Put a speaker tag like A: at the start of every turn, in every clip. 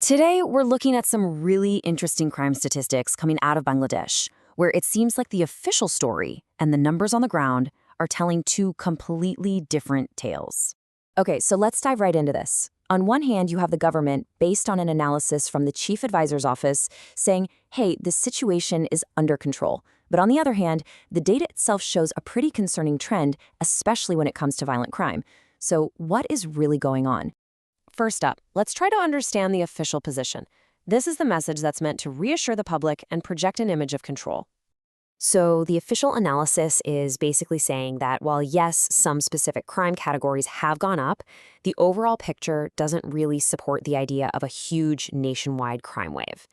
A: Today, we're looking at some really interesting crime statistics coming out of Bangladesh, where it seems like the official story and the numbers on the ground are telling two completely different tales. Okay, so let's dive right into this. On one hand, you have the government, based on an analysis from the chief advisor's office, saying, hey, this situation is under control. But on the other hand, the data itself shows a pretty concerning trend, especially when it comes to violent crime. So what is really going on? First up, let's try to understand the official position. This is the message that's meant to reassure the public and project an image of control. So the official analysis is basically saying that while yes, some specific crime categories have gone up, the overall picture doesn't really support the idea of a huge nationwide crime wave.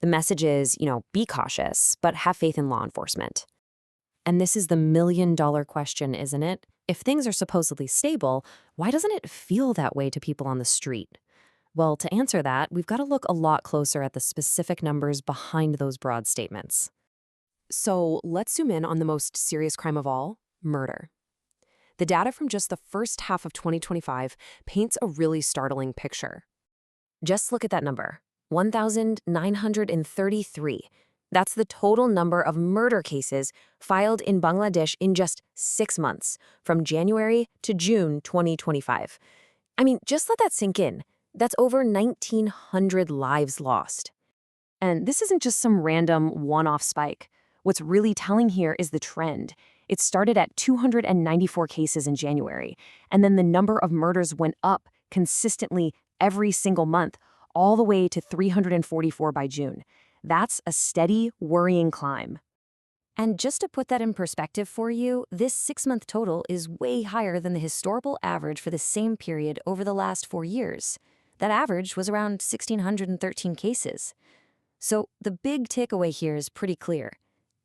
A: The message is, be cautious, but have faith in law enforcement. And this is the million-dollar question, isn't it? If things are supposedly stable, why doesn't it feel that way to people on the street? Well, to answer that, we've got to look a lot closer at the specific numbers behind those broad statements. So let's zoom in on the most serious crime of all, murder. The data from just the first half of 2025 paints a really startling picture. Just look at that number, 1,933. That's the total number of murder cases filed in Bangladesh in just 6 months, from January to June 2025. I mean, just let that sink in. That's over 1,900 lives lost. And this isn't just some random one-off spike. What's really telling here is the trend. It started at 294 cases in January, and then the number of murders went up consistently every single month, all the way to 344 by June. That's a steady, worrying climb. And just to put that in perspective for you, this 6-month total is way higher than the historical average for the same period over the last 4 years. That average was around 1,613 cases. So the big takeaway here is pretty clear.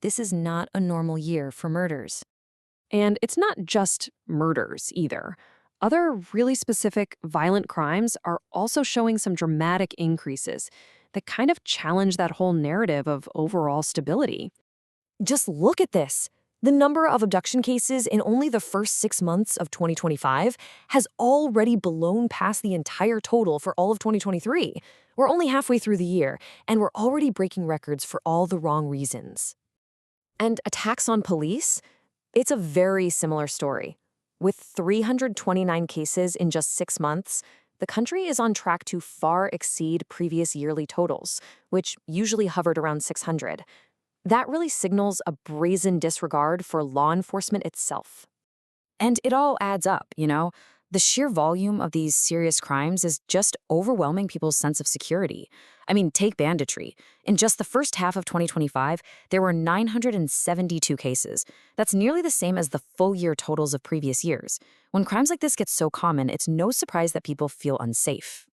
A: This is not a normal year for murders. And it's not just murders either. Other really specific violent crimes are also showing some dramatic increases that kind of challenge that whole narrative of overall stability. Just look at this. The number of abduction cases in only the first 6 months of 2025 has already blown past the entire total for all of 2023. We're only halfway through the year, and we're already breaking records for all the wrong reasons. And attacks on police? It's a very similar story. With 329 cases in just 6 months, the country is on track to far exceed previous yearly totals, which usually hovered around 600. That really signals a brazen disregard for law enforcement itself. And it all adds up, The sheer volume of these serious crimes is just overwhelming people's sense of security. I mean, take banditry. In just the first half of 2025, there were 972 cases. That's nearly the same as the full-year totals of previous years. When crimes like this get so common, it's no surprise that people feel unsafe.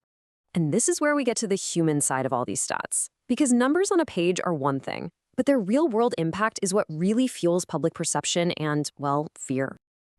A: And this is where we get to the human side of all these stats. Because numbers on a page are one thing, but their real-world impact is what really fuels public perception and, fear.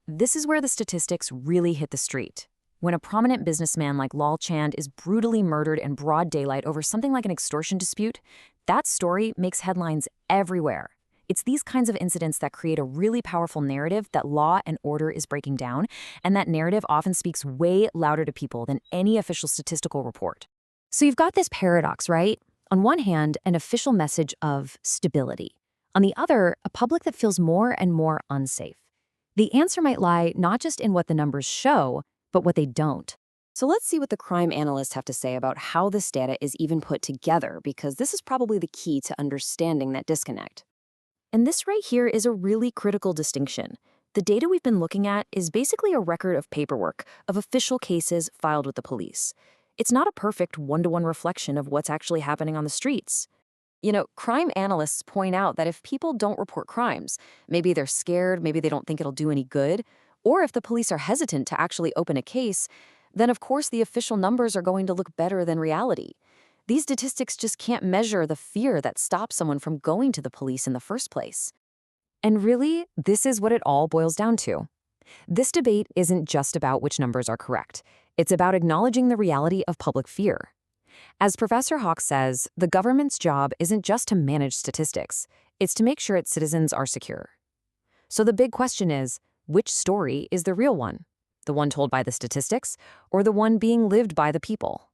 A: This is where the statistics really hit the street. When a prominent businessman like Lal Chand is brutally murdered in broad daylight over something like an extortion dispute, that story makes headlines everywhere. It's these kinds of incidents that create a really powerful narrative that law and order is breaking down, and that narrative often speaks way louder to people than any official statistical report. So you've got this paradox, right? On one hand, an official message of stability. On the other, a public that feels more and more unsafe. The answer might lie not just in what the numbers show, but what they don't. So let's see what the crime analysts have to say about how this data is even put together, because this is probably the key to understanding that disconnect. And this right here is a really critical distinction. The data we've been looking at is basically a record of paperwork, of official cases filed with the police. It's not a perfect one-to-one reflection of what's actually happening on the streets. Crime analysts point out that if people don't report crimes, maybe they're scared, maybe they don't think it'll do any good, or if the police are hesitant to actually open a case, then of course the official numbers are going to look better than reality. These statistics just can't measure the fear that stops someone from going to the police in the first place. And really, this is what it all boils down to. This debate isn't just about which numbers are correct. It's about acknowledging the reality of public fear. As Professor Hawk says, the government's job isn't just to manage statistics, it's to make sure its citizens are secure. So the big question is, which story is the real one? The one told by the statistics, or the one being lived by the people?